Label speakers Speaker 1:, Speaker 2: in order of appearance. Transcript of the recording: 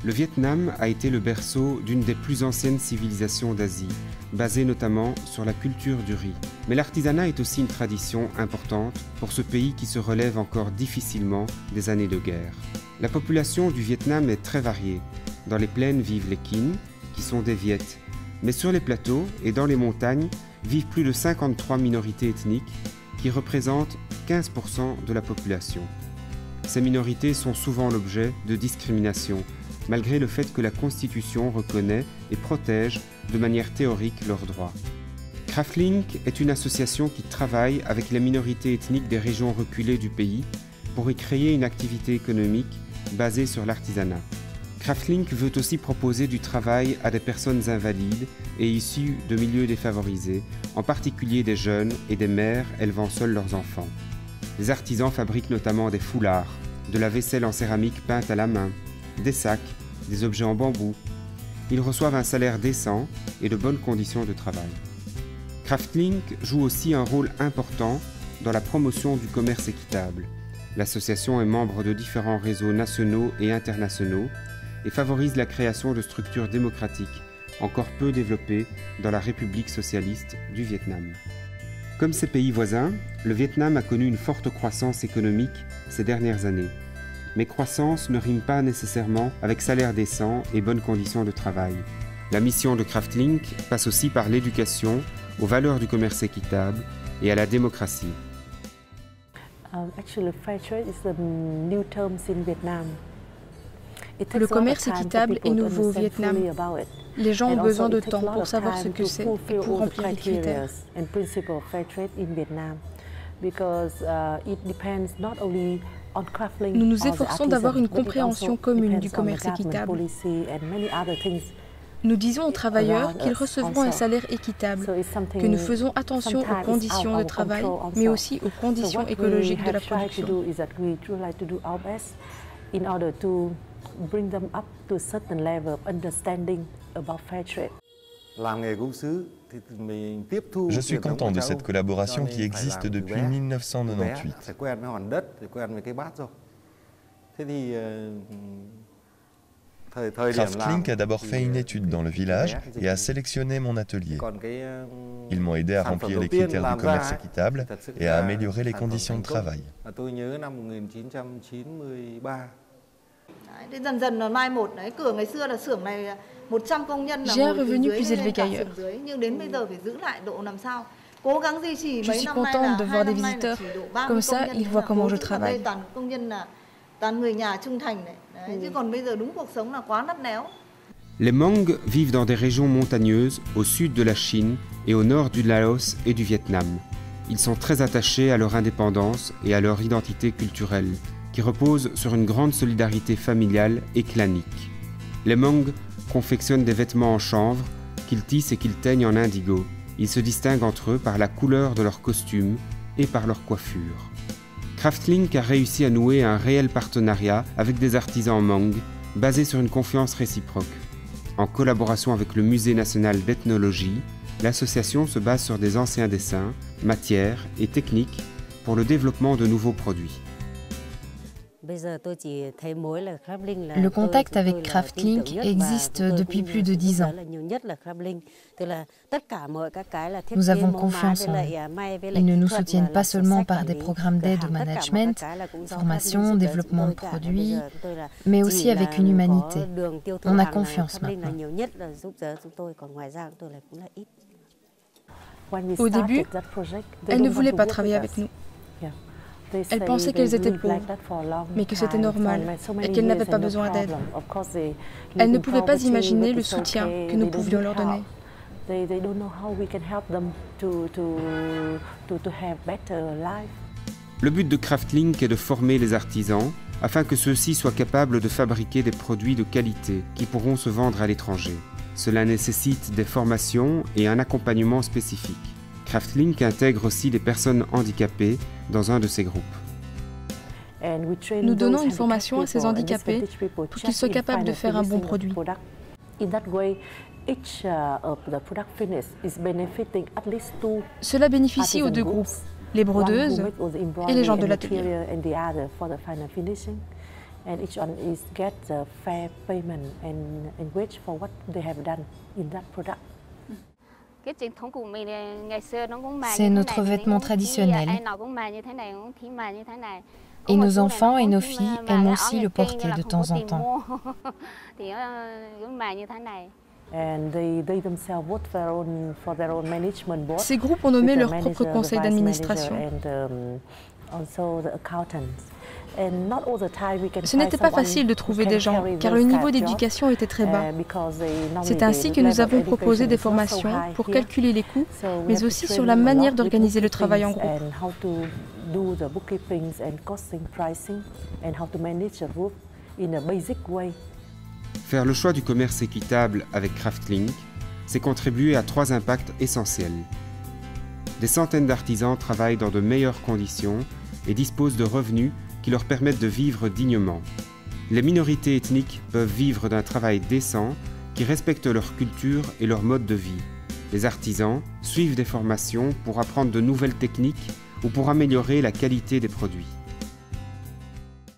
Speaker 1: Le Vietnam a été le berceau d'une des plus anciennes civilisations d'Asie, basée notamment sur la culture du riz. Mais l'artisanat est aussi une tradition importante pour ce pays qui se relève encore difficilement des années de guerre. La population du Vietnam est très variée. Dans les plaines vivent les Kinh, qui sont des Viettes. Mais sur les plateaux et dans les montagnes vivent plus de 53 minorités ethniques qui représentent 15% de la population. Ces minorités sont souvent l'objet de discrimination, malgré le fait que la Constitution reconnaît et protège de manière théorique leurs droits. Craftlink est une association qui travaille avec les minorités ethniques des régions reculées du pays pour y créer une activité économique basée sur l'artisanat. Craftlink veut aussi proposer du travail à des personnes invalides et issues de milieux défavorisés, en particulier des jeunes et des mères élevant seuls leurs enfants. Les artisans fabriquent notamment des foulards, de la vaisselle en céramique peinte à la main, des sacs, des objets en bambou. Ils reçoivent un salaire décent et de bonnes conditions de travail. Craftlink joue aussi un rôle important dans la promotion du commerce équitable. L'association est membre de différents réseaux nationaux et internationaux et favorise la création de structures démocratiques encore peu développées dans la République socialiste du Vietnam. Comme ses pays voisins, le Vietnam a connu une forte croissance économique ces dernières années. Mais croissance ne rime pas nécessairement avec salaire décent et bonnes conditions de travail. La mission de Craftlink passe aussi par l'éducation aux valeurs du commerce équitable et à la démocratie.
Speaker 2: Le commerce équitable est nouveau au Vietnam. Les gens ont besoin de temps pour savoir ce que c'est et pour remplir les critères. Nous nous efforçons d'avoir une compréhension commune du commerce équitable. Nous disons aux travailleurs qu'ils recevront un salaire équitable, que nous faisons attention aux conditions de travail, mais aussi aux conditions écologiques de la production.
Speaker 3: Je suis content de cette collaboration qui existe depuis 1998. Craftlink a d'abord fait une étude dans le village et a sélectionné mon atelier. Ils m'ont aidé à remplir les critères du commerce équitable et à améliorer les conditions de travail.
Speaker 2: J'ai un revenu plus élevé qu'ailleurs. Je suis contente de voir des visiteurs. Comme ça, ils voient comment je travaille.
Speaker 1: Les Hmong vivent dans des régions montagneuses au sud de la Chine et au nord du Laos et du Vietnam. Ils sont très attachés à leur indépendance et à leur identité culturelle, qui repose sur une grande solidarité familiale et clanique. Les Hmong confectionnent des vêtements en chanvre, qu'ils tissent et qu'ils teignent en indigo. Ils se distinguent entre eux par la couleur de leurs costumes et par leur coiffure. Craftlink a réussi à nouer un réel partenariat avec des artisans Hmong, basé sur une confiance réciproque. En collaboration avec le Musée national d'ethnologie, l'association se base sur des anciens dessins, matières et techniques pour le développement de nouveaux produits.
Speaker 4: Le contact avec Craftlink existe depuis plus de 10 ans. Nous avons confiance en eux. Ils ne nous soutiennent pas seulement par des programmes d'aide au management, formation, développement de produits, mais aussi avec une humanité. On a confiance maintenant.
Speaker 2: Au début, elles ne voulaient pas travailler avec nous. Elles pensaient qu'elles étaient pauvres, mais que c'était normal et qu'elles n'avaient pas besoin d'aide. Elles ne pouvaient pas imaginer le soutien que nous pouvions leur donner.
Speaker 1: Le but de Craftlink est de former les artisans afin que ceux-ci soient capables de fabriquer des produits de qualité qui pourront se vendre à l'étranger. Cela nécessite des formations et un accompagnement spécifique. Craftlink intègre aussi des personnes handicapées dans un de ses groupes.
Speaker 2: Nous donnons une formation à ces handicapés pour qu'ils soient capables de faire un bon produit. Cela bénéficie aux deux groupes, les brodeuses et les gens de l'atelier.
Speaker 4: C'est notre vêtement traditionnel. Et nos enfants et nos filles aiment aussi le porter de temps en temps.
Speaker 2: Ces groupes ont nommé leur propre conseil d'administration. Ce n'était pas facile de trouver des gens, car le niveau d'éducation était très bas. C'est ainsi que nous avons proposé des formations pour calculer les coûts, mais aussi sur la manière d'organiser le travail en groupe.
Speaker 1: Faire le choix du commerce équitable avec Kraftlink, c'est contribuer à 3 impacts essentiels. Des centaines d'artisans travaillent dans de meilleures conditions et disposent de revenus qui leur permettent de vivre dignement. Les minorités ethniques peuvent vivre d'un travail décent qui respecte leur culture et leur mode de vie. Les artisans suivent des formations pour apprendre de nouvelles techniques ou pour améliorer la qualité des produits.